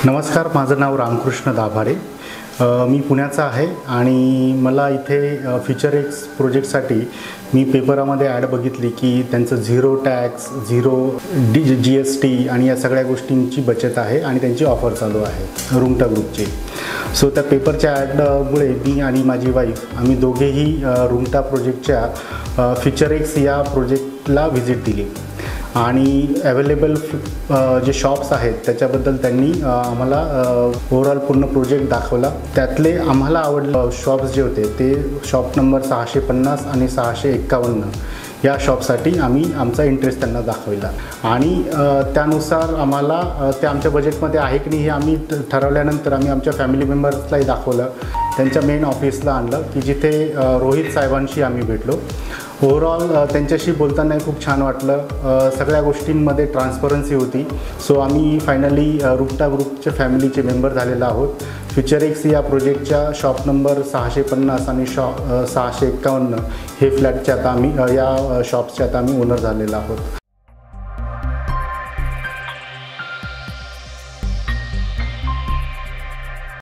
नमस्कार, माझं नाव रामकृष्ण दाभाडे. मी पुण्याचा आहे आणि मला इथे फ्युचर एक्स प्रोजेक्टसाठी मी पेपरामध्ये ॲड बघितली की त्यांचं झिरो टॅक्स, झिरो GST आणि या सगळ्या गोष्टींची बचत आहे आणि त्यांची ऑफर चालू आहे रुंगटा ग्रुपची. सो त्या पेपरच्या ॲडमुळे मी आणि माझी वाईफ आम्ही दोघेही रुंगटा प्रोजेक्टच्या फ्युचर एक्स या प्रोजेक्टला व्हिजिट दिली आणि अवेलेबल जे शॉप्स आहेत त्याच्याबद्दल त्यांनी आम्हाला ओव्हरऑल पूर्ण प्रोजेक्ट दाखवला. त्यातले आम्हाला आवडले शॉप्स जे होते ते शॉप नंबर 650 आणि 651 या शॉपसाठी आम्ही आमचा इंटरेस्ट त्यांना दाखवला आणि त्यानुसार आम्हाला ते आमच्या बजेटमध्ये आहे की नाही हे आम्ही ठरवल्यानंतर आम्ही आमच्या फॅमिली मेंबर्सलाही दाखवलं, त्यांच्या मेन ऑफिसला आणलं की जिथे रोहित साहेबांशी आम्ही भेटलो. ओव्हरऑल त्यांच्याशी बोलताना खूप छान वाटलं. सगळ्या गोष्टींमध्ये ट्रान्सपरन्सी होती. सो आम्ही फायनली रुंगटा ग्रुपचे फॅमिलीचे मेंबर झालेलो आहोत. फ्युचर एक्स या प्रोजेक्टच्या शॉप नंबर 650 आणि 651 हे फ्लॅटचे आता आम्ही या शॉप्सचे आता आम्ही ओनर झालेलो आहोत.